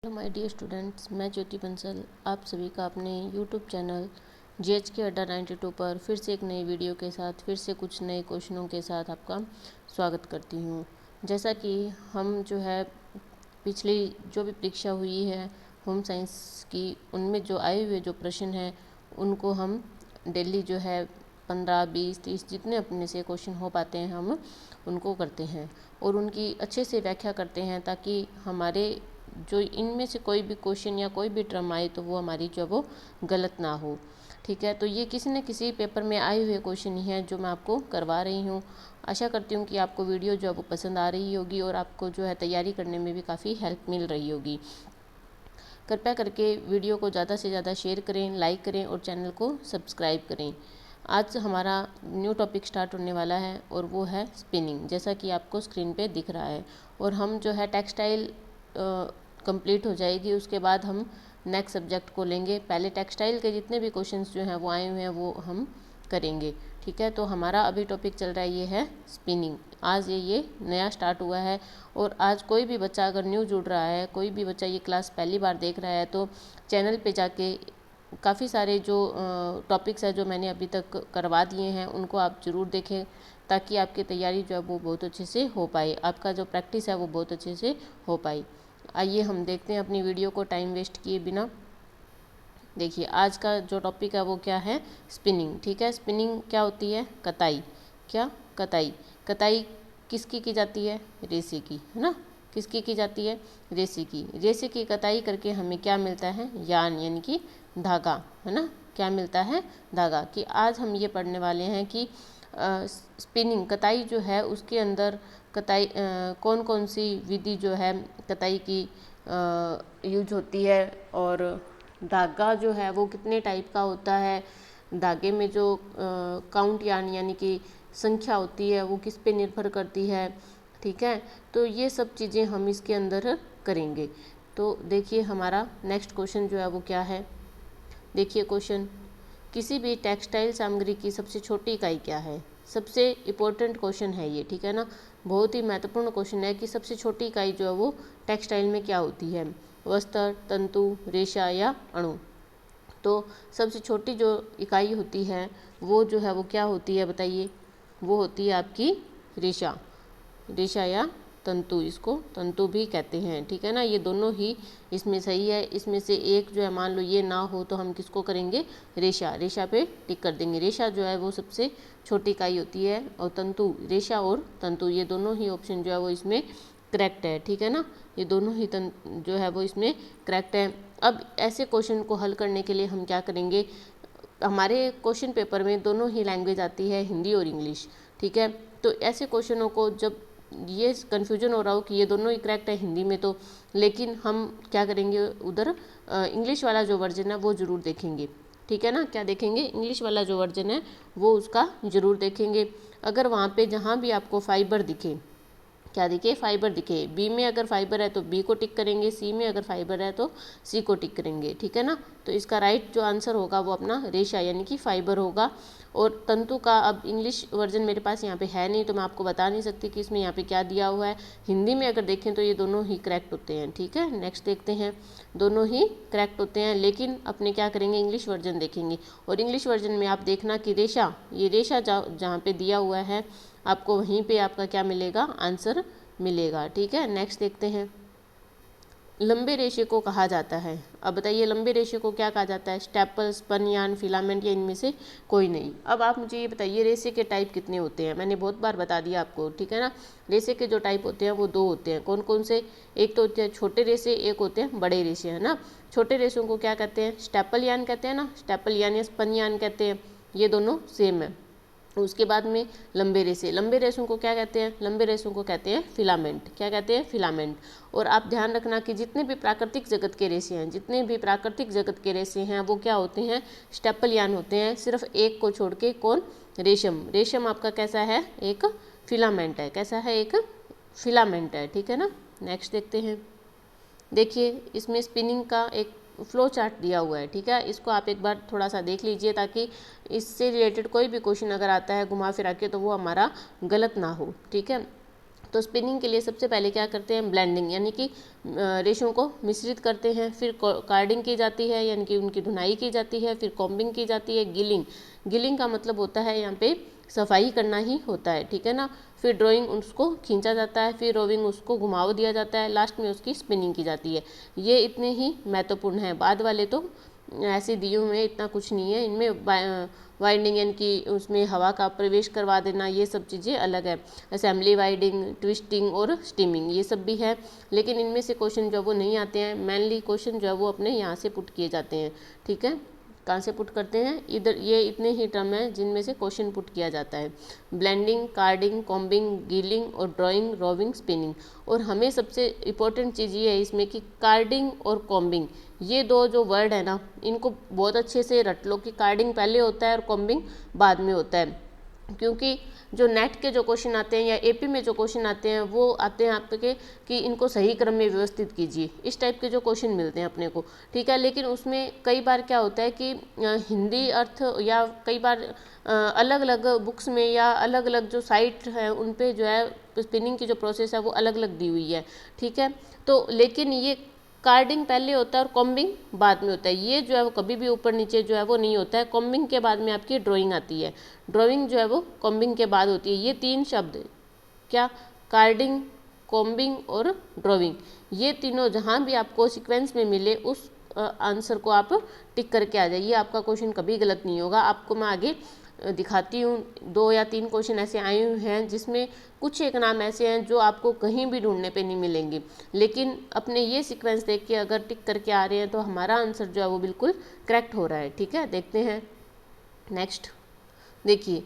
Hello my dear students, मैं ज्योति बंसल आप सभी का अपने यूट्यूब चैनल GHK अड्डा 92 पर फिर से एक नई वीडियो के साथ फिर से कुछ नए क्वेश्चनों के साथ आपका स्वागत करती हूँ। जैसा कि हम जो है पिछली जो भी परीक्षा हुई है होम साइंस की, उनमें जो आए हुए जो प्रश्न हैं उनको हम डेली जो है 15, 20, 30 जितने अपने से क्वेश्चन हो पाते हैं हम उनको करते हैं और उनकी अच्छे से व्याख्या करते हैं, ताकि हमारे जो इनमें से कोई भी क्वेश्चन या कोई भी टर्म आए तो वो हमारी जो वो गलत ना हो। ठीक है, तो ये किसी न किसी पेपर में आए हुए क्वेश्चन ही हैं जो मैं आपको करवा रही हूँ। आशा करती हूँ कि आपको वीडियो जो है वो पसंद आ रही होगी और आपको जो है तैयारी करने में भी काफ़ी हेल्प मिल रही होगी। कृपया करके वीडियो को ज़्यादा से ज़्यादा शेयर करें, लाइक करें और चैनल को सब्सक्राइब करें। आज हमारा न्यू टॉपिक स्टार्ट होने वाला है और वो है स्पिनिंग, जैसा कि आपको स्क्रीन पे दिख रहा है। और हम जो है टेक्सटाइल कंप्लीट हो जाएगी, उसके बाद हम नेक्स्ट सब्जेक्ट को लेंगे। पहले टेक्सटाइल के जितने भी क्वेश्चंस जो हैं वो आए हुए हैं वो हम करेंगे। ठीक है, तो हमारा अभी टॉपिक चल रहा है ये है स्पिनिंग। आज ये नया स्टार्ट हुआ है और आज कोई भी बच्चा अगर न्यू जुड़ रहा है, कोई भी बच्चा ये क्लास पहली बार देख रहा है, तो चैनल पे जाके काफ़ी सारे जो टॉपिक्स है जो मैंने अभी तक करवा दिए हैं उनको आप ज़रूर देखें, ताकि आपकी तैयारी जो है वो बहुत अच्छे से हो पाए, आपका जो प्रैक्टिस है वो बहुत अच्छे से हो पाए। आइए हम देखते हैं अपनी वीडियो को टाइम वेस्ट किए बिना। देखिए आज का जो टॉपिक है वो क्या है, स्पिनिंग। ठीक है, स्पिनिंग क्या होती है, कताई। क्या, कताई। कताई किसकी की जाती है, रेशे की, है ना। किसकी की जाती है, रेशे की। रेशे की कताई करके हमें क्या मिलता है, यान यानी कि धागा, है ना। क्या मिलता है, धागा। कि आज हम ये पढ़ने वाले हैं कि स्पिनिंग कताई जो है उसके अंदर कताई कौन कौन सी विधि जो है कताई की यूज होती है, और धागा जो है वो कितने टाइप का होता है, धागे में जो काउंट यानी कि संख्या होती है वो किस पे निर्भर करती है। ठीक है, तो ये सब चीज़ें हम इसके अंदर करेंगे। तो देखिए हमारा नेक्स्ट क्वेश्चन जो है वो क्या है। देखिए क्वेश्चन, किसी भी टेक्सटाइल सामग्री की सबसे छोटी इकाई क्या है। सबसे इम्पोर्टेंट क्वेश्चन है ये, ठीक है ना। बहुत ही महत्वपूर्ण क्वेश्चन है कि सबसे छोटी इकाई जो है वो टेक्सटाइल में क्या होती है, वस्त्र, तंतु, रेशा या अणु। तो सबसे छोटी जो इकाई होती है वो जो है वो क्या होती है बताइए, वो होती है आपकी रेशा। रेशा या तंतु, इसको तंतु भी कहते हैं। ठीक है ना, ये दोनों ही इसमें सही है। इसमें से एक जो है मान लो ये ना हो तो हम किसको करेंगे, रेशा। रेशा पे टिक कर देंगे। रेशा जो है वो सबसे छोटी इकाई होती है और तंतु, रेशा और तंतु ये दोनों ही ऑप्शन जो है वो इसमें करेक्ट है। ठीक है ना, ये दोनों ही जो है वो इसमें करेक्ट है। अब ऐसे क्वेश्चन को हल करने के लिए हम क्या करेंगे, हमारे क्वेश्चन पेपर में दोनों ही लैंग्वेज आती है, हिंदी और इंग्लिश। ठीक है, तो ऐसे क्वेश्चनों को जब ये कन्फ्यूजन हो रहा हो कि ये दोनों ही करेक्ट है हिंदी में, तो लेकिन हम क्या करेंगे उधर इंग्लिश वाला जो वर्जन है वो ज़रूर देखेंगे। ठीक है ना, क्या देखेंगे, इंग्लिश वाला जो वर्जन है वो उसका ज़रूर देखेंगे। अगर वहाँ पे जहाँ भी आपको फाइबर दिखे, क्या दिखे, फाइबर दिखे, बी में अगर फाइबर है तो बी को टिक करेंगे, सी में अगर फाइबर है तो सी को टिक करेंगे। ठीक है ना, तो इसका राइट जो आंसर होगा वो अपना रेशा यानी कि फाइबर होगा। और तंतु का अब इंग्लिश वर्जन मेरे पास यहाँ पे है नहीं तो मैं आपको बता नहीं सकती कि इसमें यहाँ पे क्या दिया हुआ है। हिंदी में अगर देखें तो ये दोनों ही करेक्ट होते हैं। ठीक है, नेक्स्ट देखते हैं, दोनों ही करेक्ट होते हैं, लेकिन अपने क्या करेंगे, इंग्लिश वर्जन देखेंगे। और इंग्लिश वर्जन में आप देखना कि रेशा, ये रेशा जहाँ पे दिया हुआ है आपको वहीं पे आपका क्या मिलेगा, आंसर मिलेगा। ठीक है, नेक्स्ट देखते हैं, लंबे रेशे को कहा जाता है। अब बताइए लंबे रेशे को क्या कहा जाता है, स्टेपल, स्पन यार्न, फिलामेंट या इनमें से कोई नहीं। अब आप मुझे ये बताइए रेशे के टाइप कितने होते हैं, मैंने बहुत बार बता दिया आपको। ठीक है ना, रेशे के जो टाइप होते हैं वो दो होते हैं। कौन कौन से, एक तो होते हैं छोटे रेशे, एक होते हैं बड़े रेशे, है ना। छोटे रेशों को क्या कहते हैं, स्टेपल यार्न कहते हैं ना, स्टेपल यार्न या स्पन यार्न कहते हैं, ये दोनों सेम है। उसके बाद में लंबे रेशे, लंबे रेशों को क्या कहते हैं, लंबे रेशों को कहते हैं फिलामेंट। क्या कहते हैं, फिलामेंट। और आप ध्यान रखना कि जितने भी प्राकृतिक जगत के रेशे हैं, जितने भी प्राकृतिक जगत के रेशे हैं वो क्या होते हैं, स्टेपल यान होते हैं, सिर्फ एक को छोड़ के, कौन, रेशम। रेशम आपका कैसा है, एक फिलामेंट है। कैसा है, एक फिलामेंट है। ठीक है ना, नेक्स्ट देखते हैं। देखिए इसमें स्पिनिंग का एक फ्लो चार्ट दिया हुआ है। ठीक है, इसको आप एक बार थोड़ा सा देख लीजिए ताकि इससे रिलेटेड कोई भी क्वेश्चन अगर आता है घुमा फिरा के तो वो हमारा गलत ना हो। ठीक है, तो स्पिनिंग के लिए सबसे पहले क्या करते हैं, ब्लेंडिंग यानी कि रेशों को मिश्रित करते हैं, फिर कार्डिंग की जाती है यानी कि उनकी धुनाई की जाती है, फिर कॉम्बिंग की जाती है, गिलिंग का मतलब होता है यहाँ पे सफाई करना ही होता है, ठीक है ना। फिर ड्राइंग उसको खींचा जाता है, फिर रोविंग उसको घुमाव दिया जाता है, लास्ट में उसकी स्पिनिंग की जाती है। ये इतने ही महत्वपूर्ण हैं, बाद वाले तो ऐसे दिए हुए हैं, इतना कुछ नहीं है इनमें। वाइंडिंग यानी कि उसमें हवा का प्रवेश करवा देना, ये सब चीज़ें अलग है। असेंबली, वाइंडिंग, ट्विस्टिंग और स्टीमिंग ये सब भी है, लेकिन इनमें से क्वेश्चन जो वो नहीं आते हैं। मेनली क्वेश्चन जो है वो अपने यहाँ से पुट किए जाते हैं, ठीक है। कहाँ से पुट करते हैं, इधर ये इतने ही टर्म हैं जिनमें से क्वेश्चन पुट किया जाता है। ब्लेंडिंग, कार्डिंग, कॉम्बिंग, गिलिंग और ड्राइंग, रोविंग, स्पिनिंग। और हमें सबसे इम्पोर्टेंट चीज़ ये है इसमें कि कार्डिंग और कॉम्बिंग, ये दो जो वर्ड है ना, इनको बहुत अच्छे से रट लो कि कार्डिंग पहले होता है और कॉम्बिंग बाद में होता है। क्योंकि जो नेट के जो क्वेश्चन आते हैं या एपी में जो क्वेश्चन आते हैं वो आते हैं आपके कि इनको सही क्रम में व्यवस्थित कीजिए, इस टाइप के जो क्वेश्चन मिलते हैं अपने को, ठीक है। लेकिन उसमें कई बार क्या होता है कि हिंदी अर्थ या कई बार अलग अलग बुक्स में या अलग अलग जो साइट है उन पे जो है स्पिनिंग की जो प्रोसेस है वो अलग अलग दी हुई है, ठीक है। तो लेकिन ये कार्डिंग पहले होता है और कॉम्बिंग बाद में होता है। ये जो है वो कभी भी ऊपर नीचे जो है वो नहीं होता है। कॉम्बिंग के बाद में आपकी ड्राइंग आती है, ड्राइंग जो है वो कॉम्बिंग के बाद होती है। ये तीन शब्द क्या, कार्डिंग, कॉम्बिंग और ड्राइंग, ये तीनों जहाँ भी आपको सीक्वेंस में मिले उस आंसर को आप टिक करके आ जाइए, आपका क्वेश्चन कभी गलत नहीं होगा। आपको मैं आगे दिखाती हूँ, 2 या 3 क्वेश्चन ऐसे आए हुए हैं जिसमें कुछ एक नाम ऐसे हैं जो आपको कहीं भी ढूंढने पे नहीं मिलेंगे, लेकिन अपने ये सीक्वेंस देख के अगर टिक करके आ रहे हैं तो हमारा आंसर जो है वो बिल्कुल करेक्ट हो रहा है, ठीक है। देखते हैं नेक्स्ट। देखिए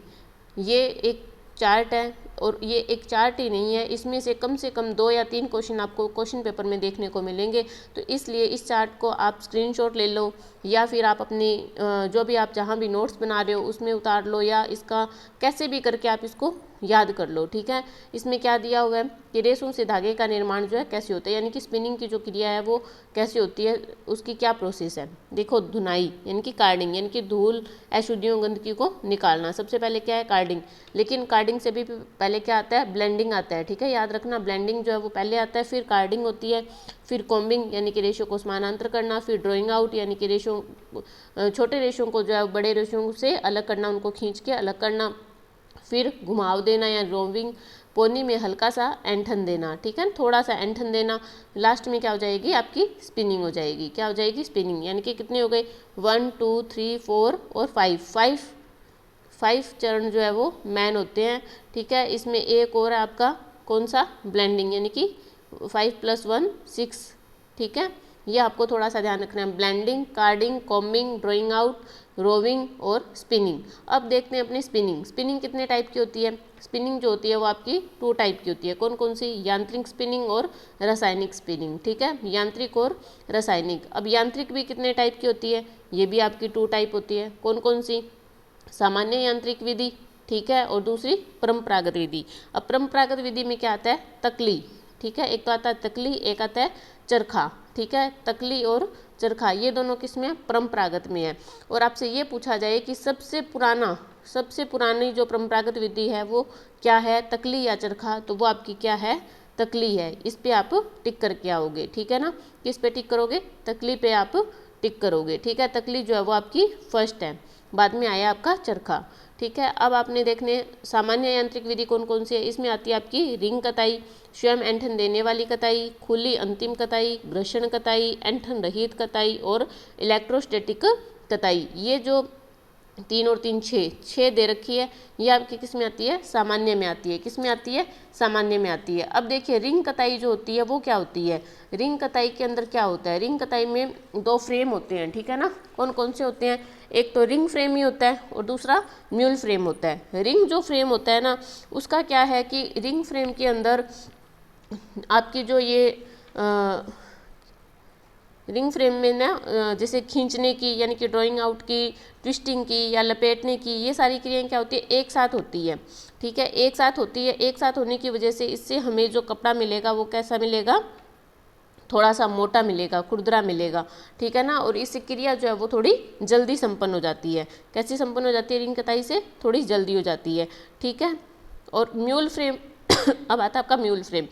ये एक चार्ट है और ये एक चार्ट ही नहीं है, इसमें से कम 2 या 3 क्वेश्चन आपको क्वेश्चन पेपर में देखने को मिलेंगे। तो इसलिए इस चार्ट को आप स्क्रीनशॉट ले लो या फिर आप अपनी जो भी आप जहाँ भी नोट्स बना रहे हो उसमें उतार लो, या इसका कैसे भी करके आप इसको याद कर लो, ठीक है। इसमें क्या दिया हुआ है कि रेशों से धागे का निर्माण जो है कैसे होता है, यानी कि स्पिनिंग की जो क्रिया है वो कैसे होती है, उसकी क्या प्रोसेस है। देखो धुनाई यानी कि कार्डिंग, यानी कि धूल, अशुद्धियों, गंदगी को निकालना, सबसे पहले क्या है कार्डिंग। लेकिन कार्डिंग से भी पहले क्या आता है, ब्लेंडिंग आता है, ठीक है। याद रखना ब्लेंडिंग जो है वो पहले आता है, फिर कार्डिंग होती है, फिर कॉम्बिंग यानी कि रेशों को समानांतर करना, फिर ड्राइंग आउट यानी कि रेशों छोटे रेशों को जो है बड़े रेशों से अलग करना, उनको खींच के अलग करना, फिर घुमाव देना या रोविंग, पोनी में हल्का सा ऐंठन देना, ठीक है, थोड़ा सा ऐंठन देना। लास्ट में क्या हो जाएगी आपकी स्पिनिंग हो जाएगी। क्या हो जाएगी, स्पिनिंग। यानी कि कितने हो गए, 1 2 3 4 और 5 चरण जो है वो मैन होते हैं, ठीक है। इसमें एक और है आपका कौन सा, ब्लेंडिंग, यानी कि 5 + 1 6, ठीक है। ये आपको थोड़ा सा ध्यान रखना है, blending, carding, combing, drawing out, roving और स्पिनिंग। अब देखते हैं अपनी स्पिनिंग कितने टाइप की होती है। स्पिनिंग जो होती है वो आपकी 2 टाइप की होती है। कौन कौन सी, यांत्रिक स्पिनिंग और रासायनिक स्पिनिंग, ठीक है, यांत्रिक और रासायनिक। अब यांत्रिक भी कितने टाइप की होती है, ये भी आपकी 2 टाइप होती है। कौन कौन सी, सामान्य यांत्रिक विधि, ठीक है, और दूसरी परंपरागत विधि। अब परंपरागत विधि में क्या आता है, तकली, ठीक है, एक तो आता है तकली, एक आता है चरखा, ठीक है। तकली और चरखा ये दोनों किस में है, परंपरागत में है। और आपसे ये पूछा जाए कि सबसे पुरानी जो परंपरागत विधि है वो क्या है, तकली या चरखा, तो वो आपकी क्या है, तकली है। इस पे आप टिक करके आओगे, ठीक है ना। किस पे टिक करोगे, तकली पे आप टिक करोगे, ठीक है। तकली जो है वो आपकी फर्स्ट है, बाद में आया आपका चरखा, ठीक है। अब आपने देखने सामान्य यांत्रिक विधि कौन कौन सी है। इसमें आती है आपकी रिंग कताई, स्वयं ऐंठन देने वाली कताई, खुली अंतिम कताई, घर्षण कताई, ऐंठन रहित कताई और इलेक्ट्रोस्टैटिक कताई। ये जो 3 और 3 6 दे रखी है, ये आपकी किस में आती है, सामान्य में आती है। किस में आती है, सामान्य में आती है। अब देखिए रिंग कताई जो होती है वो क्या होती है। रिंग कताई के अंदर क्या होता है, रिंग कताई में 2 फ्रेम होते हैं, ठीक है ना। कौन कौन से होते हैं, एक तो रिंग फ्रेम ही होता है और दूसरा म्यूल फ्रेम होता है। रिंग जो फ्रेम होता है ना, उसका क्या है कि रिंग फ्रेम के अंदर आपकी जो ये रिंग फ्रेम में ना जैसे खींचने की यानी कि ड्राइंग आउट की, ट्विस्टिंग की या लपेटने की, ये सारी क्रियाएं क्या होती है, एक साथ होती है, ठीक है, एक साथ होती है। एक साथ होने की वजह से इससे हमें जो कपड़ा मिलेगा वो कैसा मिलेगा, थोड़ा सा मोटा मिलेगा, खुरदरा मिलेगा, ठीक है ना। और इस क्रिया जो है वो थोड़ी जल्दी संपन्न हो जाती है। कैसे संपन्न हो जाती है, रिंग कताई से थोड़ी जल्दी हो जाती है, ठीक है। और म्यूल फ्रेम अब आता है आपका म्यूल फ्रेम।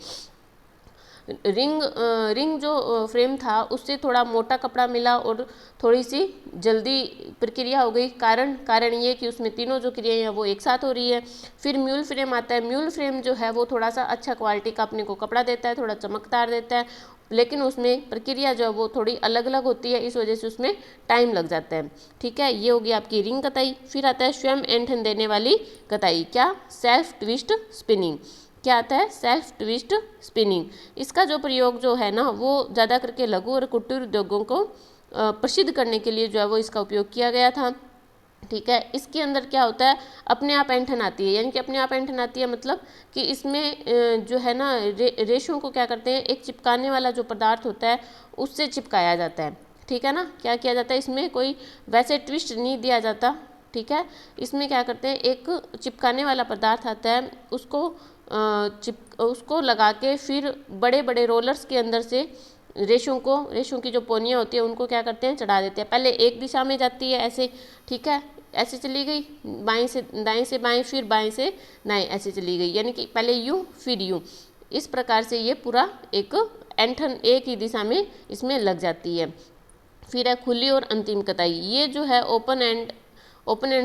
रिंग जो फ्रेम था उससे थोड़ा मोटा कपड़ा मिला और थोड़ी सी जल्दी प्रक्रिया हो गई। कारण ये कि उसमें तीनों जो क्रियाएं हैं वो एक साथ हो रही है। फिर म्यूल फ्रेम आता है। म्यूल फ्रेम जो है वो थोड़ा सा अच्छा क्वालिटी का अपने को कपड़ा देता है, थोड़ा चमकदार देता है, लेकिन उसमें प्रक्रिया जो है वो थोड़ी अलग अलग होती है, इस वजह से उसमें टाइम लग जाता है। ठीक है, ये होगी आपकी रिंग कताई। फिर आता है स्वयं ऐंठन देने वाली कताई। क्या? Self twist spinning. क्या आता है? Self twist spinning. इसका जो प्रयोग जो है ना वो ज़्यादा करके लघु और कुटीर उद्योगों को प्रसिद्ध करने के लिए जो है वो इसका उपयोग किया गया था। ठीक है, इसके अंदर क्या होता है, अपने आप ऐंठन आती है, यानी कि अपने आप ऐंठन आती है मतलब कि इसमें जो है ना रेशों को क्या करते हैं, एक चिपकाने वाला जो पदार्थ होता है उससे चिपकाया जाता है। ठीक है ना, क्या किया जाता है, इसमें कोई वैसे ट्विस्ट नहीं दिया जाता। ठीक है, इसमें क्या करते हैं, एक चिपकाने वाला पदार्थ आता है, उसको लगा के फिर बड़े बड़े रोलर्स के अंदर से रेशों की जो पोनियाँ होती है उनको क्या करते हैं, चढ़ा देते हैं। पहले एक दिशा में जाती है ऐसे, ठीक है, ऐसे चली गई, बाएं से दाएं से बाएं, फिर बाएं से दाएं, ऐसे चली गई, यानी कि पहले यूं फिर यूं। इस प्रकार से ये पूरा एक ऐंठन एक ही दिशा में इसमें लग जाती है। फिर है खुली और अंतिम कताई। ये जो है ओपन एंड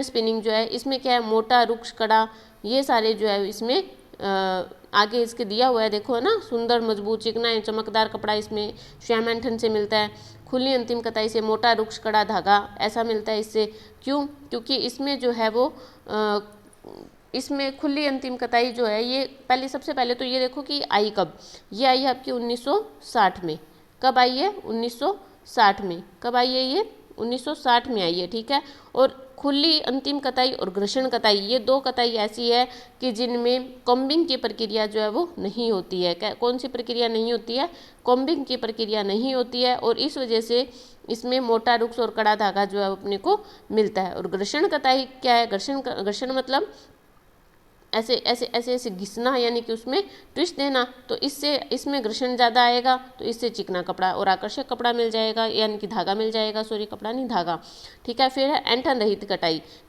स्पिनिंग जो है, इसमें क्या है, मोटा रुक्ष कड़ा ये सारे जो है इसमें आगे इसके दिया हुआ है, देखो है ना, सुंदर मजबूत चिकना चमकदार कपड़ा इसमें स्वयं ऐंठन से मिलता है। खुली अंतिम कताई से मोटा रुक्ष कड़ा धागा ऐसा मिलता है इससे। क्यों? क्योंकि इसमें जो है वो इसमें खुली अंतिम कताई जो है ये सबसे पहले तो ये देखो कि आई कब, ये आई है आपकी 1960 में। कब आई है? 1960 में। कब आई है ये? 1960 में आई है। ठीक है, और खुली अंतिम कताई और घर्षण कताई, ये दो कताई ऐसी है कि जिनमें कॉम्बिंग की प्रक्रिया जो है वो नहीं होती है। कौन सी प्रक्रिया नहीं होती है? कॉम्बिंग की प्रक्रिया नहीं होती है, और इस वजह से इसमें मोटा रुक्ष और कड़ा धागा जो है अपने को मिलता है। और घर्षण कताई क्या है? घर्षण मतलब ऐसे ऐसे ऐसे ऐसे घिसना, यानी कि उसमें ट्विस्ट देना, तो इसमें घर्षण ज़्यादा आएगा, तो इससे चिकना कपड़ा और आकर्षक कपड़ा मिल जाएगा, यानी कि धागा मिल जाएगा, सॉरी कपड़ा नहीं धागा। ठीक है, फिर है ऐंठन रहित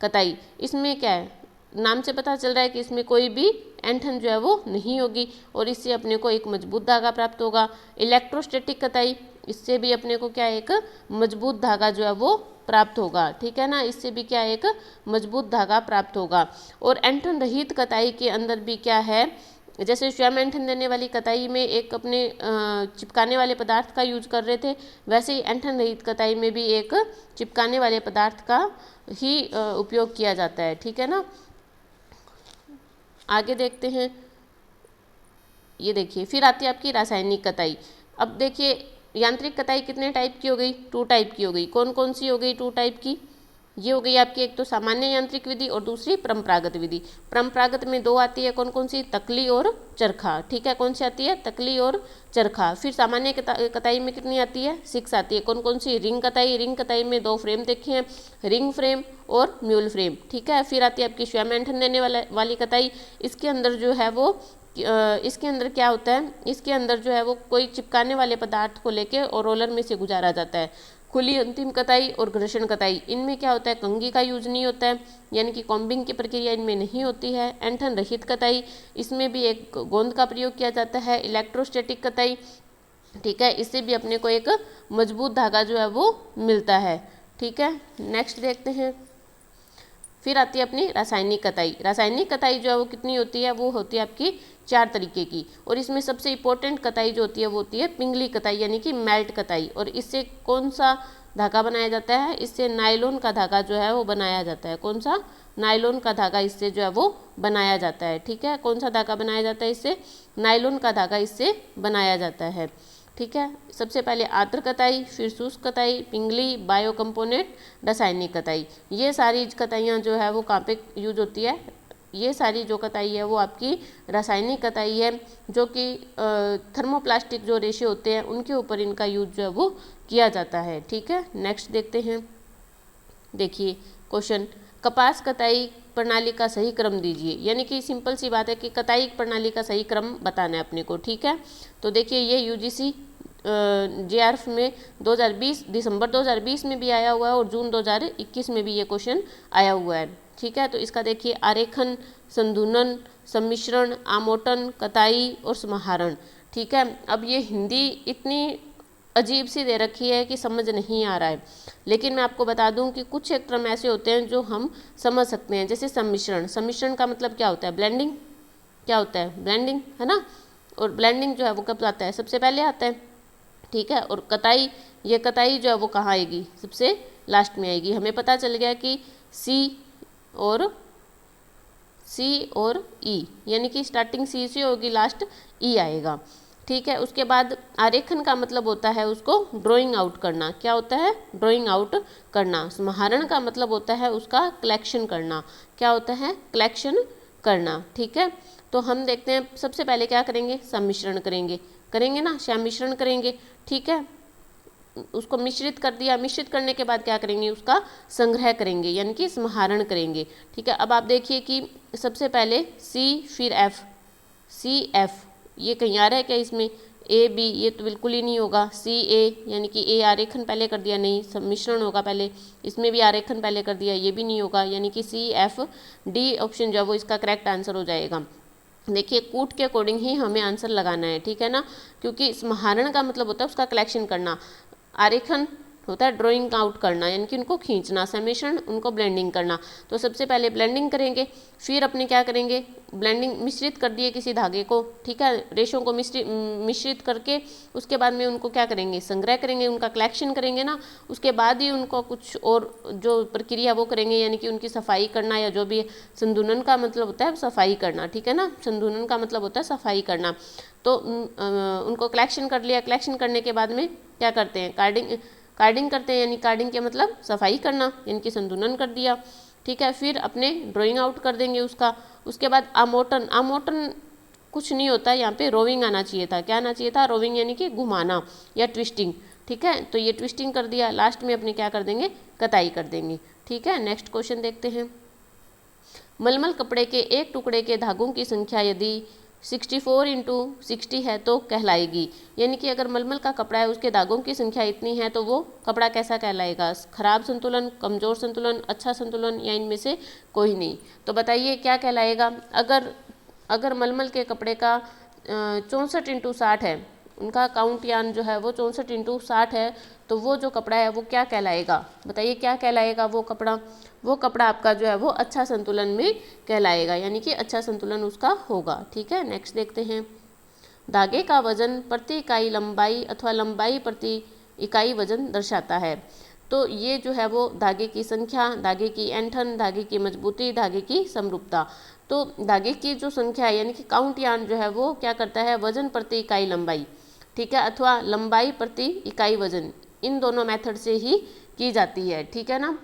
कताई। इसमें क्या है, नाम से पता चल रहा है कि इसमें कोई भी ऐंठन जो है वो नहीं होगी, और इससे अपने को एक मजबूत धागा प्राप्त होगा। इलेक्ट्रोस्टैटिक कताई, इससे भी अपने को क्या एक मजबूत धागा जो है वो प्राप्त होगा। ठीक है ना, इससे भी क्या एक मजबूत धागा प्राप्त होगा। और ऐंठन रहित कताई के अंदर भी क्या है, जैसे स्वयं ऐंठन देने वाली कताई में एक अपने चिपकाने वाले पदार्थ का यूज कर रहे थे, वैसे ही ऐंठन रहित कताई में भी एक चिपकाने वाले पदार्थ का ही उपयोग किया जाता है। ठीक है ना, आगे देखते हैं। ये देखिए, फिर आती है आपकी रासायनिक कताई। अब देखिए, यांत्रिक कताई कितने टाइप की हो गई? 2 टाइप की हो गई। कौन कौन सी हो गई 2 टाइप की? ये हो गई आपकी एक तो सामान्य यांत्रिक विधि और दूसरी परंपरागत विधि। परंपरागत में 2 आती है, कौन कौन सी? तकली और चरखा। ठीक है, कौन सी आती है? तकली और चरखा। फिर सामान्य कताई में कितनी आती है? 6 आती है। कौन कौन सी? रिंग कताई में 2 फ्रेम देखे हैं, रिंग फ्रेम और म्यूल फ्रेम। ठीक है, फिर आती है आपकी स्वयं ऐंठन देने वाली कताई। इसके अंदर जो है वो इसके अंदर क्या होता है, इसके अंदर जो है वो कोई चिपकाने वाले पदार्थ को लेके और रोलर में से गुजारा जाता है। खुली अंतिम कताई और घर्षण कताई, इनमें क्या होता है, कंघी का यूज नहीं होता है, यानी कि कॉम्बिंग की प्रक्रिया इनमें नहीं होती है। ऐंठन रहित कताई, इसमें भी एक गोंद का प्रयोग किया जाता है। इलेक्ट्रोस्टैटिक कताई, ठीक है, इससे भी अपने को एक मजबूत धागा जो है वो मिलता है। ठीक है, नेक्स्ट देखते हैं। फिर आती है अपनी रासायनिक कताई। रासायनिक कताई जो है वो कितनी होती है? वो होती है आपकी 4 तरीके की, और इसमें सबसे इंपॉर्टेंट कताई जो होती है वो होती है पिंगली कताई, यानी कि मेल्ट कताई। और इससे कौन सा धागा बनाया जाता है? इससे नायलॉन का धागा जो है वो बनाया जाता है। कौन सा? नायलॉन का धागा इससे जो है वो बनाया जाता है। ठीक है, कौन सा धागा बनाया जाता है इससे? नायलॉन का धागा इससे बनाया जाता है। ठीक है, सबसे पहले आर्द्र कताई, फिर शुष्क कताई, पिंगली, बायो कंपोनेंट, रासायनिक कताई। ये सारी कताइयाँ जो है वो कहाँ पे यूज होती है? ये सारी जो कताई है वो आपकी रासायनिक कताई है, जो कि थर्मोप्लास्टिक जो रेशे होते हैं उनके ऊपर इनका यूज जो है वो किया जाता है। ठीक है, नेक्स्ट देखते हैं। देखिए क्वेश्चन, कपास कताई प्रणाली का सही क्रम दीजिए। यानी कि सिंपल सी बात है कि कताई प्रणाली का सही क्रम बताना है अपने को। ठीक है, तो देखिए ये यूजीसी JRF में 2020 दिसंबर 2020 में भी आया हुआ है, और जून 2021 में भी ये क्वेश्चन आया हुआ है। ठीक है। तो इसका देखिए आरेखन, संधुलन, सम्मिश्रण, आमोटन, कताई और समाहरण, ठीक है। अब ये हिंदी इतनी अजीब सी दे रखी है कि समझ नहीं आ रहा है, लेकिन मैं आपको बता दूं कि कुछ एक क्रम ऐसे होते हैं जो हम समझ सकते हैं। जैसे सम्मिश्रण, सम्मिश्रण का मतलब क्या होता है? ब्लेंडिंग। क्या होता है? ब्लेंडिंग, है ना। और ब्लेंडिंग जो है वो कब आता है? सबसे पहले आता है, ठीक है। और कताई, ये कताई जो है वो कहाँ आएगी? सबसे लास्ट में आएगी। हमें पता चल गया कि सी और ई, यानी कि स्टार्टिंग सी से होगी, लास्ट ई आएगा, ठीक है। उसके बाद आरेखन का मतलब होता है उसको ड्राइंग आउट करना। क्या होता है? ड्राइंग आउट करना। समाहरण का मतलब होता है उसका कलेक्शन करना। क्या होता है? कलेक्शन करना, ठीक है। तो हम देखते हैं, सबसे पहले क्या करेंगे? सम्मिश्रण करेंगे ना, सम्मिश्रण करेंगे, ठीक है। उसको मिश्रित कर दिया, मिश्रित करने के बाद क्या करेंगे? उसका संग्रह करेंगे, यानी कि समाहरण करेंगे, ठीक है। अब आप देखिए कि सबसे पहले सी, फिर एफ, सी एफ, ये कहीं आ रहा है क्या इसमें? ए बी, ये तो बिल्कुल ही नहीं होगा। सी ए, यानी कि ए आरेखन पहले कर दिया, नहीं, सम्मिश्रण होगा पहले। इसमें भी आरेखन पहले कर दिया, ये भी नहीं होगा, यानी कि सी एफ डी ऑप्शन जो है वो इसका करेक्ट आंसर हो जाएगा। देखिए कूट के अकॉर्डिंग ही हमें आंसर लगाना है, ठीक है ना, क्योंकि समाहरण का मतलब होता है उसका कलेक्शन करना, आरेखन होता है ड्राइंग आउट करना, यानी कि उनको खींचना, समेशन उनको ब्लेंडिंग करना। तो सबसे पहले ब्लेंडिंग करेंगे, फिर अपने क्या करेंगे? ब्लेंडिंग, मिश्रित कर दिए किसी धागे को, ठीक है, रेशों को मिश्रित करके उसके बाद में उनको क्या करेंगे? संग्रह करेंगे, उनका कलेक्शन करेंगे ना। उसके बाद ही उनको कुछ और जो प्रक्रिया वो करेंगे, यानी कि उनकी सफाई करना, या जो भी संधुलन का मतलब होता है सफाई करना, ठीक है ना। संधुलन का मतलब होता है सफाई करना। तो उनको कलेक्शन कर लिया, कलेक्शन करने के बाद में क्या करते हैं? कार्डिंग करते हैं, यानी कार्डिंग के मतलब सफाई करना, यानी कि संतुलन कर दिया, ठीक है। फिर अपने ड्राइंग आउट कर देंगे उसका। उसके बाद आमोटन, आमोटन कुछ नहीं होता, यहाँ पे रोविंग आना चाहिए था। क्या आना चाहिए था? रोविंग, यानी कि घुमाना या ट्विस्टिंग, ठीक है। तो ये ट्विस्टिंग कर दिया, लास्ट में अपने क्या कर देंगे? कताई कर देंगे, ठीक है। नेक्स्ट क्वेश्चन देखते हैं। मलमल कपड़े के एक टुकड़े के धागों की संख्या यदि 64 इंटू 60 है तो कहलाएगी, यानी कि अगर मलमल का कपड़ा है उसके धागों की संख्या इतनी है तो वो कपड़ा कैसा कहलाएगा? खराब संतुलन, कमज़ोर संतुलन, अच्छा संतुलन, या इनमें से कोई नहीं। तो बताइए क्या कहलाएगा? अगर मलमल के कपड़े का 64 इंटू 60 है, उनका काउंट यान जो है वो 64 इंटू 60 है, तो वो जो कपड़ा है वो क्या कहलाएगा? बताइए क्या कहलाएगा वो कपड़ा? वो कपड़ा आपका जो है वो अच्छा संतुलन में कहलाएगा, यानी कि अच्छा संतुलन उसका होगा, ठीक है। नेक्स्ट देखते हैं। धागे का वजन प्रति इकाई लंबाई अथवा लंबाई प्रति इकाई वजन दर्शाता है। तो ये जो है वो धागे की संख्या, धागे की ऐंठन, धागे की मजबूती, धागे की समरूपता। तो धागे की जो संख्या है, यानी कि काउंट यान जो है वो क्या करता है? वजन प्रति इकाई लंबाई, ठीक है, अथवा लंबाई प्रति इकाई वजन, इन दोनों मेथड से ही की जाती है, ठीक है ना।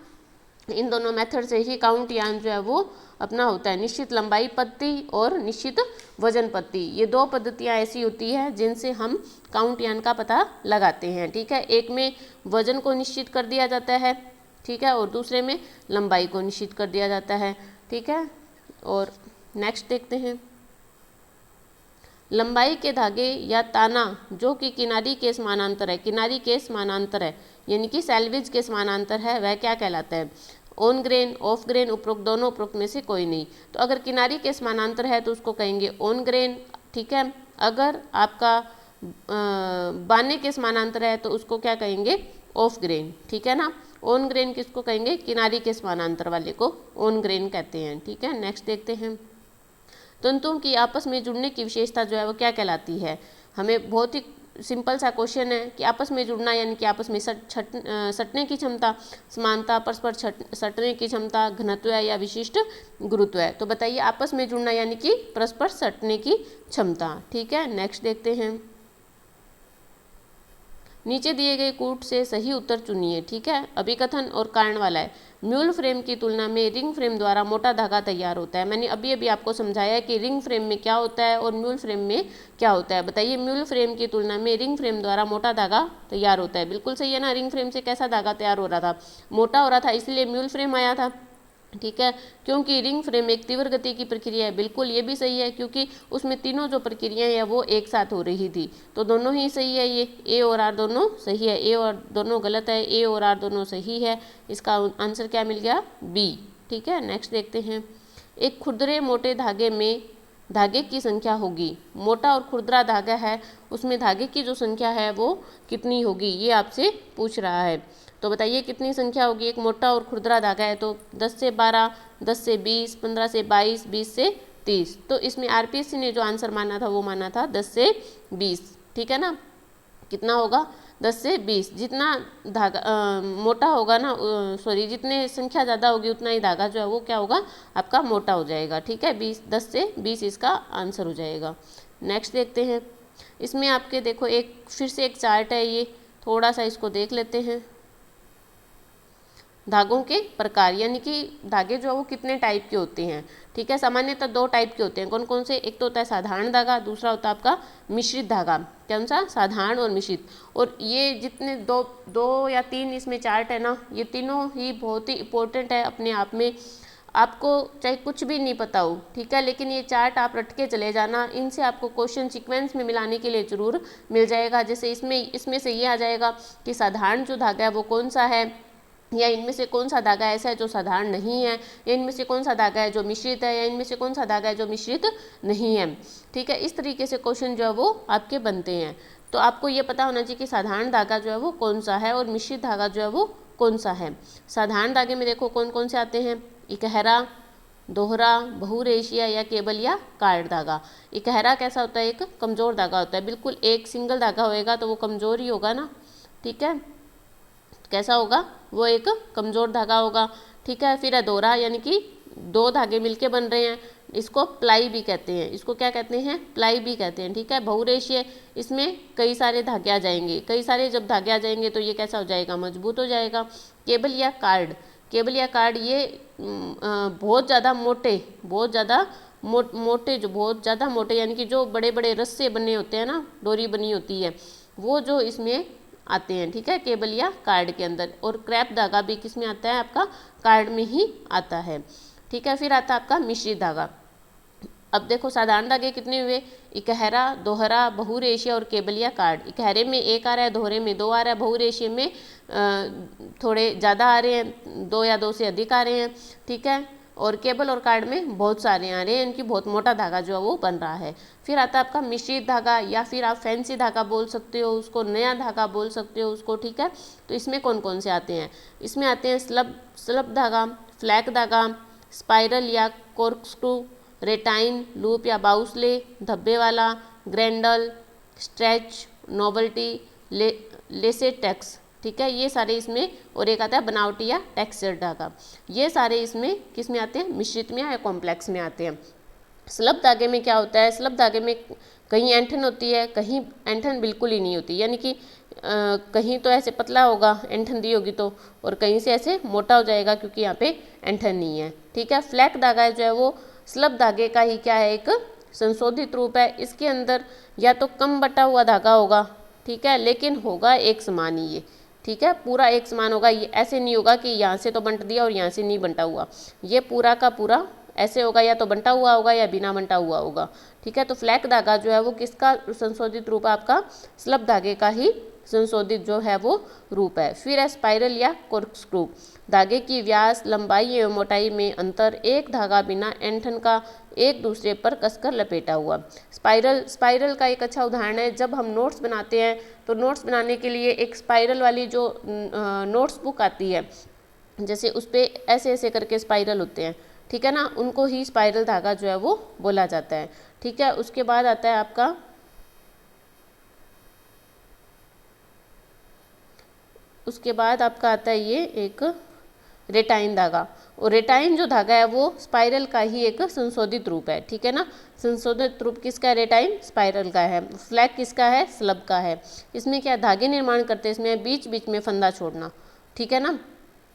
इन दोनों मेथड से ही काउंट यान जो है वो अपना होता है। निश्चित लंबाई पद्धति और निश्चित वजन पद्धति, ये दो पद्धतियाँ ऐसी होती है जिनसे हम काउंट यान का पता लगाते हैं, ठीक है। एक में वजन को निश्चित कर दिया जाता है, ठीक है, और दूसरे में लंबाई को निश्चित कर दिया जाता है, ठीक है। और नेक्स्ट देखते हैं। लंबाई के धागे या ताना जो कि किनारी के समानांतर है, किनारी के समानांतर है, यानी कि सैल्वेज के समानांतर है, वह क्या कहलाता है? ऑन ग्रेन, ऑफ ग्रेन, उपरोक्त दोनों, उपरोक्त में से कोई नहीं। तो अगर किनारी के समानांतर है तो उसको कहेंगे ऑन ग्रेन, ठीक है। अगर आपका बाने के समानांतर है तो उसको क्या कहेंगे? ऑफ ग्रेन, ठीक है ना। ऑन ग्रेन किसको कहेंगे? किनारी के समानांतर वाले को ऑन ग्रेन कहते हैं, ठीक है। नेक्स्ट देखते हैं। तंतुओं की आपस में जुड़ने की विशेषता जो है वो क्या कहलाती है? हमें बहुत ही सिंपल सा क्वेश्चन है कि आपस में जुड़ना, यानी कि आपस में सटने की क्षमता, समानता, परस्पर सटने की क्षमता, घनत्व या विशिष्ट गुरुत्व है। तो बताइए आपस में जुड़ना यानी कि परस्पर सटने की क्षमता, ठीक है। नेक्स्ट देखते हैं। नीचे दिए गए कूट से सही उत्तर चुनिए, ठीक है। अभिकथन और कारण वाला है। म्यूल फ्रेम की तुलना में रिंग फ्रेम द्वारा मोटा धागा तैयार होता है। मैंने अभी आपको समझाया कि रिंग फ्रेम में क्या होता है और म्यूल फ्रेम में क्या होता है। बताइए म्यूल फ्रेम की तुलना में रिंग फ्रेम द्वारा मोटा धागा तैयार होता है। बिल्कुल सही है ना। रिंग फ्रेम से कैसा धागा तैयार हो रहा था? मोटा हो रहा था, इसलिए म्यूल फ्रेम आया था, ठीक है। क्योंकि रिंग फ्रेम एक तीव्र गति की प्रक्रिया है। बिल्कुल ये भी सही है, क्योंकि उसमें तीनों जो प्रक्रियाएं हैं वो एक साथ हो रही थी, तो दोनों ही सही है। ये ए और आर दोनों सही है, ए और दोनों गलत है, ए और आर दोनों सही है। इसका आंसर क्या मिल गया? बी, ठीक है। नेक्स्ट देखते हैं, एक खुरदरे मोटे धागे में धागे की संख्या होगी। मोटा और खुरदरा धागा है, उसमें धागे की जो संख्या है वो कितनी होगी, ये आपसे पूछ रहा है। तो बताइए कितनी संख्या होगी। एक मोटा और खुरदरा धागा है तो 10 से 12, 10 से 20, 15 से 22, 20 से 30। तो इसमें आरपीएससी ने जो आंसर माना था वो माना था 10 से 20, ठीक है ना। कितना होगा, 10 से 20। जितना धागा मोटा होगा ना, सॉरी, जितने संख्या ज़्यादा होगी उतना ही धागा जो है वो क्या होगा, आपका मोटा हो जाएगा, ठीक है। 10 से 20 इसका आंसर हो जाएगा। नेक्स्ट देखते हैं, इसमें आपके देखो एक फिर से एक चार्ट है, ये थोड़ा सा इसको देख लेते हैं। धागों के प्रकार, यानी कि धागे जो है वो कितने टाइप के होते हैं, ठीक है। सामान्यतः 2 टाइप के होते हैं। कौन कौन से, एक तो होता है साधारण धागा, दूसरा होता है आपका मिश्रित धागा। कौन सा, साधारण और मिश्रित। और ये जितने दो या 3 इसमें चार्ट है ना, ये तीनों ही बहुत ही इंपॉर्टेंट है अपने आप में। आपको चाहे कुछ भी नहीं पता हो, ठीक है, लेकिन ये चार्ट आप रट के चले जाना, इनसे आपको क्वेश्चन सीक्वेंस में मिलाने के लिए जरूर मिल जाएगा। जैसे इसमें से ये आ जाएगा कि साधारण जो धागा है वो कौन सा है, या इनमें से कौन सा धागा ऐसा है जो साधारण नहीं है, या इनमें से कौन सा धागा है जो मिश्रित है, या इनमें से कौन सा धागा है जो मिश्रित नहीं है, ठीक है। इस तरीके से क्वेश्चन जो है वो आपके बनते हैं। तो आपको ये पता होना चाहिए कि साधारण धागा जो है वो कौन सा है और मिश्रित धागा जो है वो कौन सा है। साधारण धागे में देखो कौन कौन से आते हैं, इकहरा, दोहरा, बहुरेशिया या केबल या कार्ड धागा। इकहरा कैसा होता है, एक कमजोर धागा होता है। बिल्कुल एक सिंगल धागा होएगा तो वो कमजोर ही होगा ना, ठीक है। कैसा होगा, वो एक कमजोर धागा होगा, ठीक है। फिर है दोहरा, यानी कि 2 धागे मिलके बन रहे हैं, इसको प्लाई भी कहते हैं। इसको क्या कहते हैं, प्लाई भी कहते हैं, ठीक है। बहुरेशीय, इसमें कई सारे धागे आ जाएंगे। कई सारे जब धागे आ जाएंगे तो ये कैसा हो जाएगा, मजबूत हो जाएगा। केबल या कार्ड, केबल या कार्ड ये बहुत ज़्यादा मोटे, बहुत ज़्यादा मोटे, जो बहुत ज़्यादा मोटे, यानी कि जो बड़े बड़े रस्से बने होते हैं ना, डोरी बनी होती है, वो जो इसमें आते हैं, ठीक है, केबल या कार्ड के अंदर। और क्रैप धागा भी किस में आता है, आपका कार्ड में ही आता है, ठीक है। फिर आता है आपका मिश्रित धागा। अब देखो साधारण धागे कितने हुए, इकहरा, दोहरा, बहुरेशिया और केबल या कार्ड। इकहरे में 1 आ रहा है, दोहरे में 2 आ रहा है, बहुरेशिया में थोड़े ज़्यादा आ रहे हैं, 2 या 2 से अधिक आ रहे हैं, ठीक है। और केबल और कार्ड में बहुत सारे आ रहे हैं, इनकी बहुत मोटा धागा जो है वो बन रहा है। फिर आता है आपका मिश्रित धागा, या फिर आप फैंसी धागा बोल सकते हो उसको, नया धागा बोल सकते हो उसको, ठीक है। तो इसमें कौन कौन से आते हैं, इसमें आते हैं स्लब धागा, फ्लैक धागा, स्पाइरल या कॉर्कस्क्रू, रेटाइन, लूप या बाउसले, धब्बे वाला, ग्रैंडल, स्ट्रेच, नोवल्टी, लेसेटेक्स, ठीक है। ये सारे इसमें, और एक आता है बनावटी या टेक्सचर धागा। ये सारे इसमें किस में आते हैं, मिश्रित में या कॉम्प्लेक्स में आते हैं। स्लब धागे में क्या होता है, स्लब धागे में कहीं ऐंठन होती है, कहीं ऐंठन बिल्कुल ही नहीं होती, यानी कि कहीं तो ऐसे पतला होगा ऐंठन दी होगी तो, और कहीं से ऐसे मोटा हो जाएगा क्योंकि यहाँ पे ऐंठन नहीं है, ठीक है। फ्लैक धागा जो है वो स्लब धागे का ही क्या है, एक संशोधित रूप है। इसके अंदर या तो कम बटा हुआ धागा होगा, ठीक है, लेकिन होगा एक समान ही ये, ठीक है, पूरा एक समान होगा। ये ऐसे नहीं होगा कि यहाँ से तो बंट दिया और यहाँ से नहीं बंटा हुआ, ये पूरा का पूरा ऐसे होगा, या तो बंटा हुआ होगा या बिना बंटा हुआ होगा, ठीक है। तो फ्लैक धागा जो है वो किसका संशोधित रूप है, आपका स्लब धागे का ही संशोधित जो है वो रूप है। फिर है स्पाइरल या कॉर्कस्क्रू, धागे की व्यास, लंबाई एवं मोटाई में अंतर, एक धागा बिना ऐंठन का एक दूसरे पर कसकर लपेटा हुआ। स्पाइरल का एक अच्छा उदाहरण है, जब हम नोट्स बनाते हैं तो नोट्स बनाने के लिए एक स्पाइरल वाली जो नोट्स बुक आती है, जैसे उस पर ऐसे ऐसे करके स्पाइरल होते हैं, ठीक है ना, उनको ही स्पाइरल धागा जो है वो बोला जाता है, ठीक है। उसके बाद आता है आपका आता है ये एक रेटाइन धागा। और रेटाइन जो धागा है वो स्पाइरल का ही एक संशोधित रूप है, ठीक है ना। संशोधित रूप किसका है, रेटाइन, स्पाइरल का है। फ्लैक किसका है, स्लब का है। इसमें क्या धागे निर्माण करते हैं, इसमें बीच बीच में फंदा छोड़ना, ठीक है ना,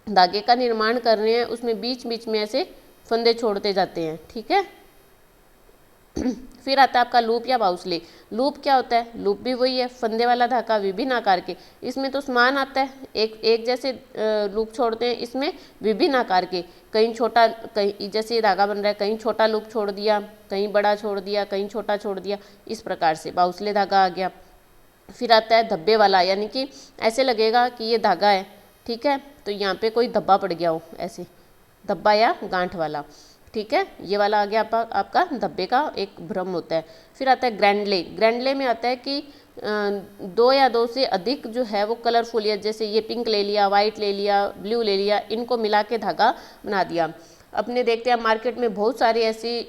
धागे का निर्माण कर रहे हैं उसमें बीच बीच में ऐसे फंदे छोड़ते जाते हैं, ठीक है। फिर आता है आपका लूप या बाउसले। लूप क्या होता है, लूप भी वही है, फंदे वाला धागा विभिन्न आकार के, इसमें तो समान आता है, एक जैसे लूप छोड़ते हैं, इसमें विभिन्न आकार के, कहीं छोटा, कहीं जैसे धागा बन रहा है कहीं छोटा लूप छोड़ दिया, कहीं बड़ा छोड़ दिया, कहीं छोटा छोड़ दिया, इस प्रकार से बाउसले धागा आ गया। फिर आता है धब्बे वाला, यानी कि ऐसे लगेगा कि ये धागा है, ठीक है, तो यहाँ पे कोई धब्बा पड़ गया हो ऐसे, धब्बा या गांठ वाला, ठीक है। ये वाला आ गया आपका धब्बे का एक भ्रम होता है। फिर आता है ग्रैंडले। ग्रैंडले में आता है कि दो या दो से अधिक जो है वो कलरफुल, या जैसे ये पिंक ले लिया, वाइट ले लिया, ब्लू ले लिया, इनको मिला के धागा बना दिया। अपने देखते हैं मार्केट में बहुत सारे ऐसी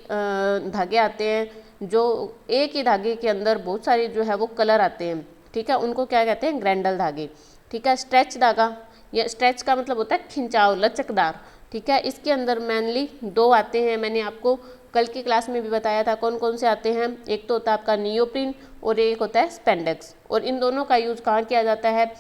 धागे आते हैं जो एक ही धागे के अंदर बहुत सारे जो है वो कलर आते हैं, ठीक है, उनको क्या कहते हैं, ग्रैंडल धागे, ठीक है। स्ट्रेच धागा, ये स्ट्रेच का मतलब होता है खिंचाव, लचकदार, ठीक है। इसके अंदर मेनली दो आते हैं, मैंने आपको कल की क्लास में भी बताया था कौन कौन से आते हैं। एक तो होता है आपका नियोप्रीन और एक होता है स्पेंडेक्स, और इन दोनों का यूज कहाँ किया जाता है,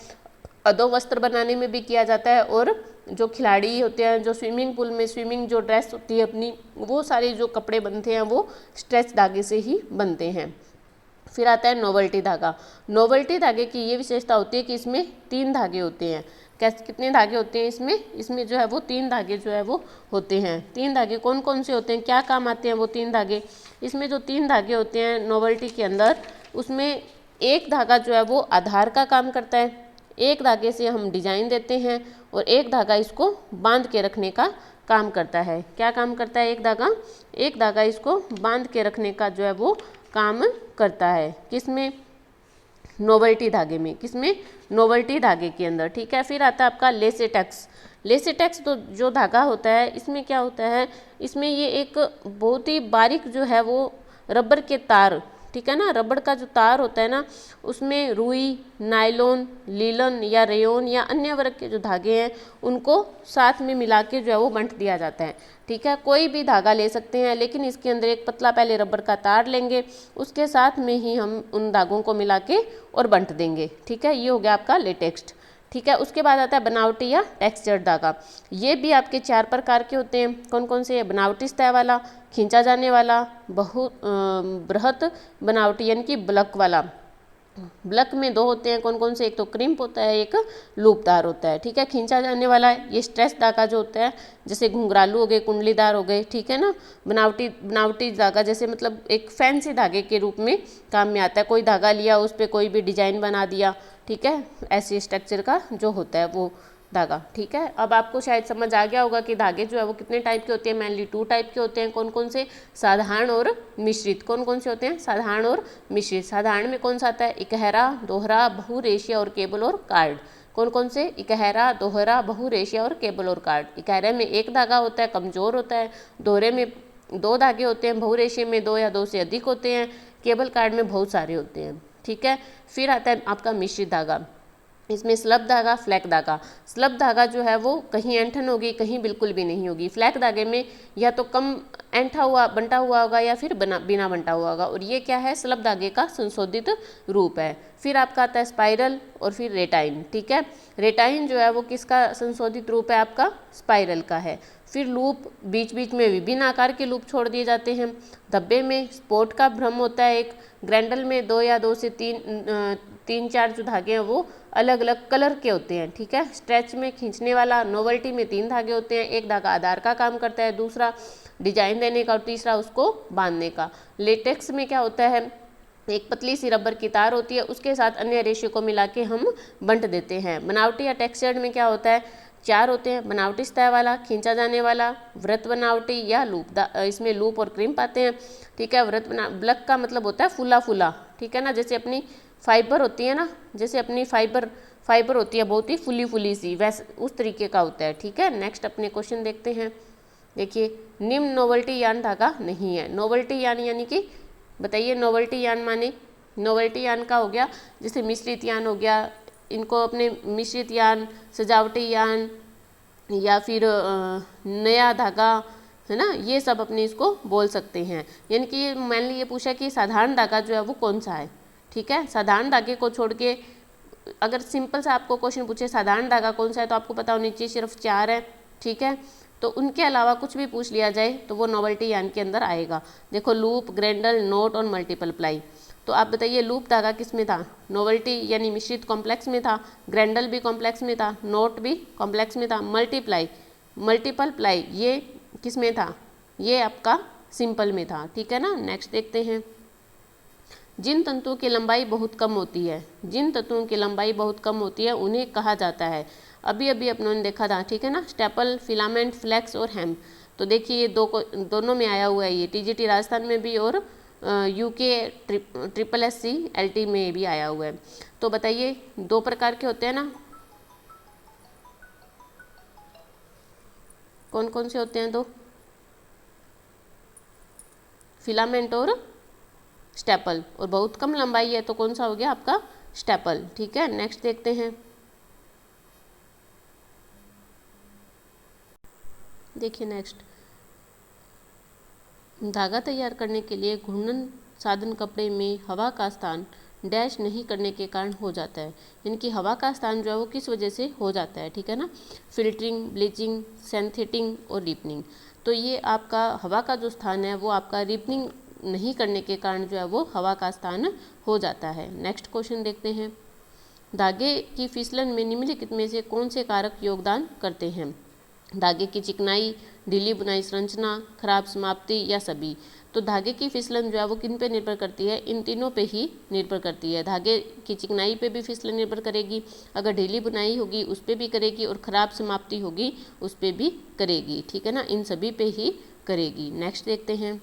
अधो वस्त्र बनाने में भी किया जाता है, और जो खिलाड़ी होते हैं जो स्विमिंग पूल में स्विमिंग जो ड्रेस होती है अपनी, वो सारे जो कपड़े बनते हैं वो स्ट्रेच धागे से ही बनते हैं। फिर आता है नोवेल्टी धागा। नोवेल्टी धागे की ये विशेषता होती है कि इसमें 3 धागे होते हैं। कैसे, कितने धागे होते हैं इसमें जो है वो 3 धागे जो है वो होते हैं। 3 धागे कौन कौन से होते हैं, क्या काम आते हैं वो 3 धागे, इसमें जो 3 धागे होते हैं नोवेल्टी के अंदर, उसमें एक धागा जो है वो आधार का काम करता है, एक धागे से हम डिजाइन देते हैं, और एक धागा इसको बांध के रखने का काम करता है। क्या काम करता है एक धागा इसको बांध के रखने का जो है वो काम करता है। किसमें, नोवेल्टी धागे में, किसमें, नोवेल्टी धागे के अंदर, ठीक है। फिर आता है आपका लेसेटेक्स। लेसेटेक्स तो जो धागा होता है इसमें क्या होता है, इसमें ये एक बहुत ही बारीक जो है वो रबर के तार, ठीक है ना, रबड़ का जो तार होता है ना, उसमें रुई, नायलॉन, लीलन या रेयोन या अन्य वर्ग के जो धागे हैं उनको साथ में मिला के जो है वो बंट दिया जाता है, ठीक है। कोई भी धागा ले सकते हैं, लेकिन इसके अंदर एक पतला पहले रबड़ का तार लेंगे, उसके साथ में ही हम उन धागों को मिला के और बंट देंगे, ठीक है। ये हो गया आपका लेटेक्स, ठीक है। उसके बाद आता है बनावटी या टेक्सचर्ड धागा। ये भी आपके 4 प्रकार के होते हैं। कौन कौन से, बनावटी सतह वाला, खींचा जाने वाला, बृहत बनावटी यानी कि ब्लक वाला। ब्लक में 2 होते हैं, कौन कौन से, एक तो क्रिम्प होता है, एक लूपदार होता है, ठीक है। खींचा जाने वाला है ये स्ट्रेच धागा जो होता है, जैसे घुंघरालू हो गए, कुंडलीदार हो गए, ठीक है ना। बनावटी धागा जैसे मतलब एक फैंसी धागे के रूप में काम में आता है, कोई धागा लिया उस पर कोई भी डिजाइन बना दिया, ठीक है, ऐसे स्ट्रक्चर का जो होता है वो धागा, ठीक है। अब आपको शायद समझ आ गया होगा कि धागे जो है वो कितने टाइप के होते हैं, मेनली 2 टाइप के होते हैं। कौन कौन से, साधारण और मिश्रित। कौन कौन से होते हैं, साधारण और मिश्रित। साधारण में कौन सा आता है, इकहरा, दोहरा, बहुरेशिया और केबल और कार्ड। कौन कौन से, इकहरा, दोहरा, बहुरेशिया और केबल और कार्ड। इकहरे में एक धागा होता है, कमजोर होता है। दोहरे में 2 धागे होते हैं, बहुरेशिया में 2 या 2 से अधिक होते हैं, केबल कार्ड में बहुत सारे होते हैं, ठीक है। फिर आता है आपका मिश्रित धागा। इसमें स्लब धागा, फ्लैक धागा। स्लब धागा जो है वो कहीं ऐंठन होगी, कहीं बिल्कुल भी नहीं होगी। फ्लैक धागे में या तो कम ऐंठा हुआ बंटा हुआ होगा या फिर बिना बंटा हुआ होगा, और ये क्या है, स्लब धागे का संशोधित रूप है। फिर आपका आता है स्पाइरल और फिर रेटाइन, ठीक है। रेटाइन जो है वो किसका संशोधित रूप है, आपका स्पाइरल का है। फिर लूप, बीच बीच में विभिन्न आकार के लूप छोड़ दिए जाते हैं। धब्बे में स्पोर्ट का भ्रम होता है एक। ग्रैंडल में 2 या 2 से 3-4 जो धागे हैं वो अलग अलग कलर के होते हैं, ठीक है। स्ट्रेच में खींचने वाला। नोवेल्टी में 3 धागे होते हैं, एक धागा आधार का काम करता है, दूसरा डिजाइन देने का और तीसरा उसको बांधने का। लेटेक्स में क्या होता है, एक पतली सी रबर की तार होती है, उसके साथ अन्य रेशे को मिला के हम बंट देते हैं। बनावटी या टेक्सचर्ड में क्या होता है, 4 होते हैं, बनावटी सतह वाला, खींचा जाने वाला, वृत्त बनावटी या लूप। इसमें लूप और क्रिम्प आते हैं, ठीक है। ब्लक का मतलब होता है फुला फुला, ठीक है ना, जैसे अपनी फाइबर होती है ना, जैसे अपनी फाइबर होती है बहुत ही फुली फुली सी, वैसे उस तरीके का होता है, ठीक है। नेक्स्ट अपने क्वेश्चन देखते हैं। देखिए, निम्न नोवेल्टी यान धागा नहीं है। नोवेल्टी यान यानी कि बताइए, नोवेल्टी यान माने, नोवेल्टी यान का हो गया जैसे मिश्रित यान हो गया, इनको अपने मिश्रित यान, सजावटी यान या फिर नया धागा, है ना, ये सब अपने इसको बोल सकते हैं। यानी कि मैंने ये पूछा कि साधारण धागा जो है वो कौन सा है, ठीक है। साधारण धागे को छोड़ के अगर सिंपल सा आपको क्वेश्चन पूछे साधारण धागा कौन सा है, तो आपको पता होनी चाहिए सिर्फ 4 है, ठीक है। तो उनके अलावा कुछ भी पूछ लिया जाए तो वो नोवेल्टी यान के अंदर आएगा। देखो, लूप, ग्रैंडल, नोट और मल्टीपल प्लाई। तो आप बताइए, लूप धागा किस में था, नोवेल्टी यानी मिश्रित कॉम्प्लेक्स में था, ग्रैंडल भी कॉम्प्लेक्स में था, नोट भी कॉम्प्लेक्स में था, मल्टीपल प्लाई ये किस में था, ये आपका सिंपल में था, ठीक है ना। नेक्स्ट देखते हैं। जिन तंतुओं की लंबाई बहुत कम होती है, जिन तंतुओं की लंबाई बहुत कम होती है उन्हें कहा जाता है। अभी अभी अपनों ने देखा था, ठीक है ना, स्टेपल, फिलामेंट, फ्लेक्स और हेम। तो देखिए ये दोनों में आया हुआ है, ये टीजीटी राजस्थान में भी और यूके SSSC LT में भी आया हुआ है। तो बताइए 2 प्रकार के होते हैं ना, कौन कौन से होते हैं? 2, फिलामेंट और स्टेपल, और बहुत कम लंबाई है तो कौन सा हो गया आपका? स्टेपल। ठीक है, नेक्स्ट देखते हैं। देखिए नेक्स्ट, धागा तैयार करने के लिए घूर्णन साधन कपड़े में हवा का स्थान डैश नहीं करने के कारण हो जाता है। इनकी हवा का स्थान जो है वो किस वजह से हो जाता है? ठीक है ना, फिल्टरिंग, ब्लीचिंग, सिंथेटिंग और रिपनिंग। तो ये आपका हवा का जो स्थान है वो आपका रिपनिंग नहीं करने के कारण जो है वो हवा का स्थान हो जाता है। नेक्स्ट क्वेश्चन देखते हैं, धागे की फिसलन में निम्नलिखित में से कौन से कारक योगदान करते हैं? धागे की चिकनाई, ढीली बुनाई संरचना, खराब समाप्ति या सभी? तो धागे की फिसलन जो है वो किन पे निर्भर करती है? इन तीनों पे ही निर्भर करती है। धागे की चिकनाई पे भी फिसलन निर्भर करेगी, अगर ढीली बुनाई होगी उस पे भी करेगी, और खराब समाप्ति होगी उस पे भी करेगी। ठीक है ना, इन सभी पे ही करेगी। नेक्स्ट देखते हैं,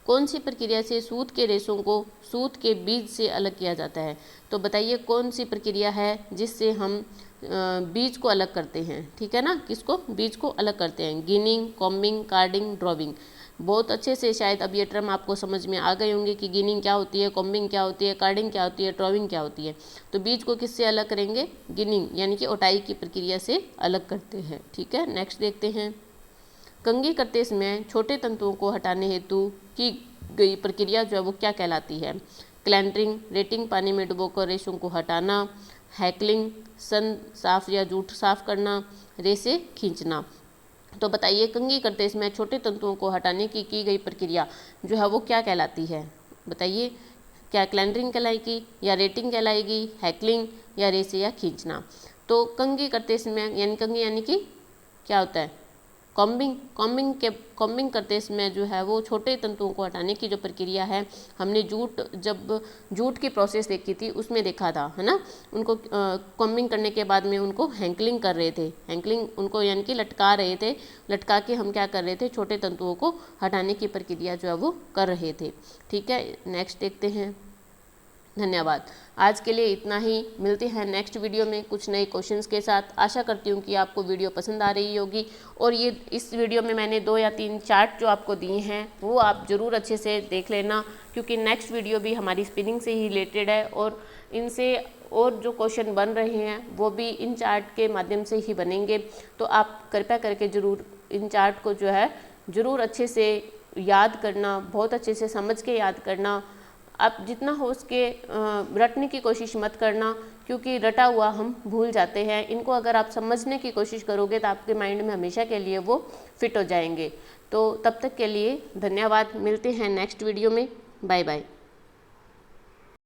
कौन सी प्रक्रिया से सूत के रेशों को सूत के बीज से अलग किया जाता है? तो बताइए कौन सी प्रक्रिया है जिससे हम बीज को अलग करते हैं? ठीक है ना, किसको? बीज को अलग करते हैं। Ginning, combing, carding, drawing. बहुत अच्छे से शायद अब ये टर्म आपको समझ में आ गए होंगे कि गिनिंग क्या होती है, कॉम्बिंग क्या होती है, कार्डिंग क्या होती है, ड्रॉबिंग क्या होती है। तो बीज को किससे अलग करेंगे? गिनिंग यानी कि ओटाई की प्रक्रिया से अलग करते हैं। ठीक है, नेक्स्ट देखते हैं, कंघी करते समय छोटे तंतुओं को हटाने हेतु की गई प्रक्रिया जो है वो क्या कहलाती है? क्लैंटरिंग, रेटिंग पानी में डुबोकर रेशों को हटाना, हैकलिंग, सन साफ या जूठ साफ करना, रेसे खींचना। तो बताइए कंघी करते समय छोटे तंतुओं को हटाने की गई प्रक्रिया जो है वो क्या कहलाती है? बताइए, क्या क्लैंटरिंग कहलाएगी या रेटिंग कहलाएगी, हैकलिंग या रेसे या खींचना? तो कंघी करते समय यानी कंघी यानी कि क्या होता है? कॉम्बिंग करते समय जो है वो छोटे तंतुओं को हटाने की जो प्रक्रिया है, हमने जब जूट की प्रोसेस देखी थी उसमें देखा था, है ना। उनको कॉम्बिंग करने के बाद में उनको हैंकलिंग कर रहे थे, हैंकलिंग उनको यानी कि लटका रहे थे, लटका के हम क्या कर रहे थे? छोटे तंतुओं को हटाने की प्रक्रिया जो है वो कर रहे थे। ठीक है, नेक्स्ट देखते हैं। धन्यवाद, आज के लिए इतना ही। मिलते हैं नेक्स्ट वीडियो में कुछ नए क्वेश्चंस के साथ। आशा करती हूँ कि आपको वीडियो पसंद आ रही होगी, और ये इस वीडियो में मैंने 2 या 3 चार्ट जो आपको दिए हैं वो आप ज़रूर अच्छे से देख लेना, क्योंकि नेक्स्ट वीडियो भी हमारी स्पिनिंग से ही रिलेटेड है, और इनसे और जो क्वेश्चन बन रहे हैं वो भी इन चार्ट के माध्यम से ही बनेंगे। तो आप कृपया करके ज़रूर इन चार्ट को जो है ज़रूर अच्छे से याद करना, बहुत अच्छे से समझ के याद करना। आप जितना हो उसके रटने की कोशिश मत करना, क्योंकि रटा हुआ हम भूल जाते हैं। इनको अगर आप समझने की कोशिश करोगे तो आपके माइंड में हमेशा के लिए वो फिट हो जाएंगे। तो तब तक के लिए धन्यवाद, मिलते हैं नेक्स्ट वीडियो में। Bye bye.